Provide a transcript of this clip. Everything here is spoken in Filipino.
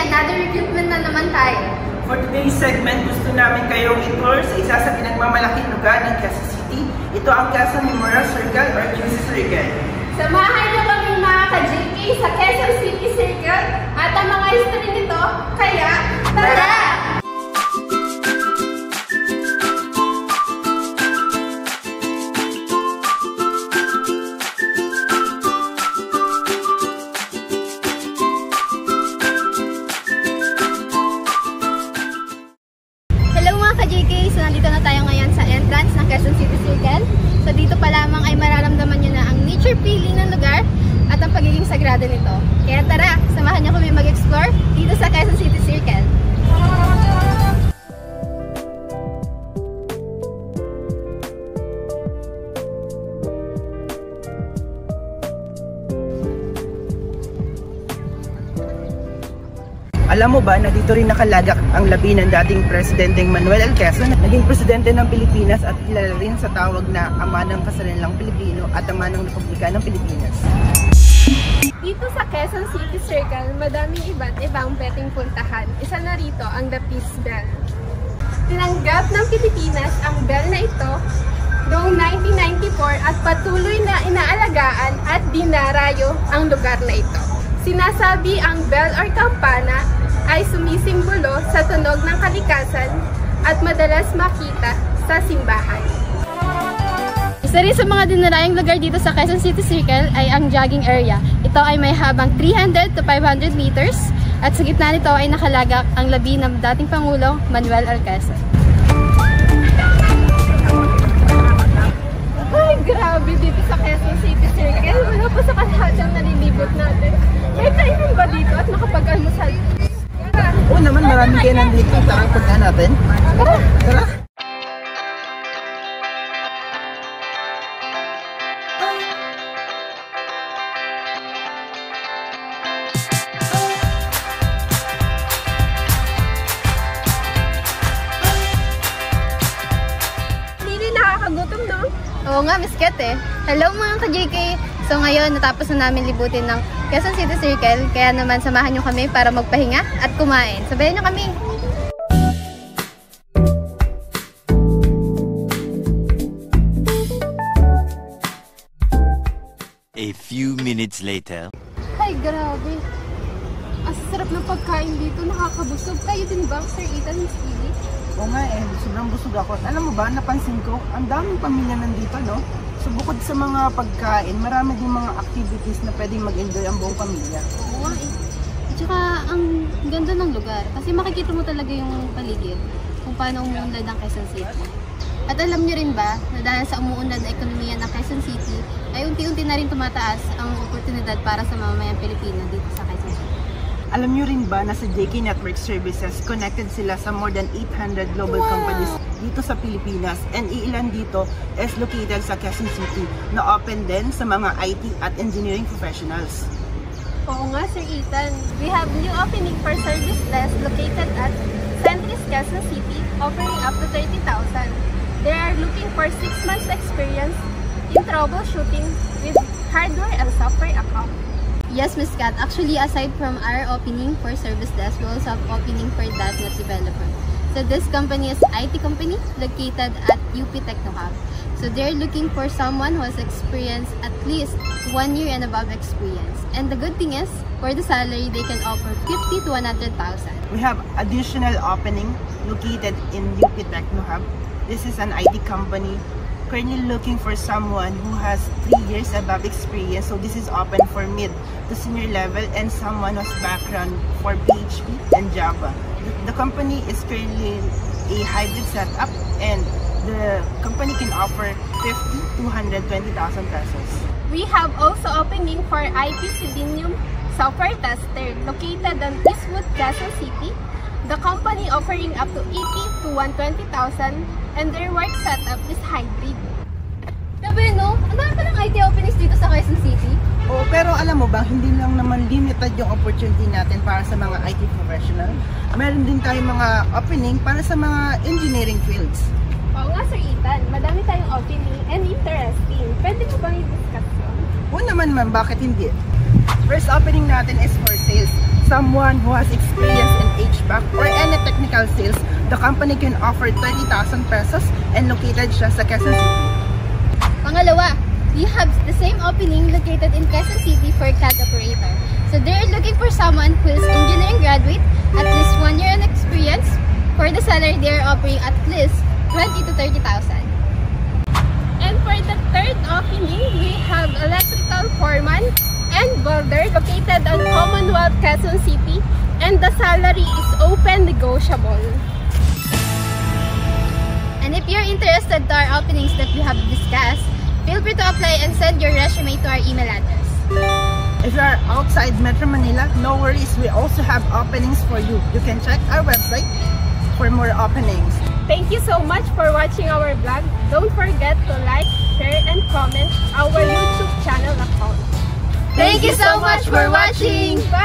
another recruitment na naman tayo. For today's segment, gusto namin kayong i-tour sa isa sa pinagmamalaking lugar ng Quezon City. Ito ang Quezon Memorial Circle or QC Circle. Samahan niyo kami mga ka-JK sa Quezon City Circle at ang mga history nito, kaya tara! So, nandito na tayo ngayon sa entrance ng Quezon City Circle. So, dito pa lamang ay mararamdaman nyo na ang nature feeling ng lugar at ang pagiging sagrado nito. Kaya tara, samahan nyo kami mag-explore dito sa Quezon City Circle. Alam mo ba na dito rin nakalagak ang labi ng dating Presidenteng Manuel L. Quezon, naging Presidente ng Pilipinas at kilala rin sa tawag na Ama ng Kasarilang Pilipino at Ama ng Republika ng Pilipinas. Dito sa Quezon City Circle, madaming iba't ibang pwedeng puntahan. Isa na rito ang The Peace Bell. Tinanggap ng Pilipinas ang bell na ito noong 1994 at patuloy na inaalagaan at dinarayo ang lugar na ito. Sinasabi ang bell or kampana ay sumisimbolo sa tunog ng kalikasan at madalas makita sa simbahan. Isa rin sa mga dinarayang lugar dito sa Quezon City Circle ay ang jogging area. Ito ay may habang 300 to 500 meters at sa gitna nito ay nakalagak ang labi ng dating Pangulo Manuel L. Quezon. Ay, grabe dito sa Quezon City Circle. Wala pa sa kalahatyang nalilibot natin. May kainan ba dito at makapag-almusal? Oo naman, maraming kayo nandito. Tara, punta natin. Tara! Tara! Hindi nakakagutom, no? Oo nga, Miss Kat eh. Hello mga ka-JK! So ngayon, natapos na namin libutin ng Quezon City Circle, kaya naman samahan nyo kami para magpahinga at kumain. Sabayan nyo kami! A few minutes later. Ay, grabe. Ang sarap ng pagkain dito. Nakakabusog. Kayo din ba, Sir Ethan, Miss Edie? Oo nga eh, sobrang busog ako. Alam mo ba, napansin ko, ang daming pamilya nandito, no? So bukod sa mga pagkain, marami din mga activities na pwedeng mag-enjoy ang buong pamilya. Oo nga eh. At saka, ang ganda ng lugar. Kasi makikita mo talaga yung paligid kung paano umuunlad ang Quezon City. At alam nyo rin ba, na dahil sa umuunlad na ekonomiya ng Quezon City, ay unti-unti na rin tumataas ang oportunidad para sa mamamayang Pilipino dito sa Quezon City. Alam nyo rin ba na sa JK Network Services, connected sila sa more than 800 global companies dito sa Pilipinas, and iilan dito is located sa Quezon City na open din sa mga IT at engineering professionals. Oo nga, Sir Ethan. We have new opening for service desk located at Centris Quezon City, offering up to 30,000. They are looking for 6 months experience in troubleshooting with hardware and software account. Yes, Ms. Kat. Actually, aside from our opening for service desk, we also have opening for .NET developer. So this company is IT company located at UP Techno Hub. So they're looking for someone who has experience at least 1 year and above experience. And the good thing is, for the salary, they can offer 50 to 100,000. We have additional opening located in UP Techno Hub. This is an IT company currently looking for someone who has 3 years above experience. So this is open for mid to senior level and someone who has background for PHP and Java. The company is currently a hybrid setup and the company can offer 50 to 120,000 pesos. We have also opening for IT Selenium software tester located in Eastwood, Quezon City. The company offering up to 80 to 120,000 and their work setup is hybrid. Sabi no, ang dami pa ng IT openings dito sa Quezon City. Oo, pero alam mo ba, hindi lang naman limited yung opportunity natin para sa mga IT professional. Meron din tayong mga opening para sa mga engineering fields. Oo nga, Sir Ethan. Madami tayong opening and interesting. Pwede mo bang i-discuss yun? Oo naman ma'am, bakit hindi? First opening natin is for sales. Someone who has experience in HVAC or any technical sales, the company can offer 30,000 pesos and located siya sa Quezon City. Pangalawa, we have the same opening located in Quezon City for CAD operator. So they're looking for someone who is engineering graduate, at least 1 year in experience. For the salary, they are offering at least 20 to 30,000. And for the third opening, we have electrical foreman and welder located on Commonwealth, Quezon City, and the salary is open negotiable. And if you're interested to our openings that we have discussed, feel free to apply and send your resume to our email address. If you are outside Metro Manila, no worries, we also have openings for you. You can check our website for more openings. Thank you so much for watching our vlog. Don't forget to like, share, and comment our YouTube channel account. Thank you so much for watching! Bye!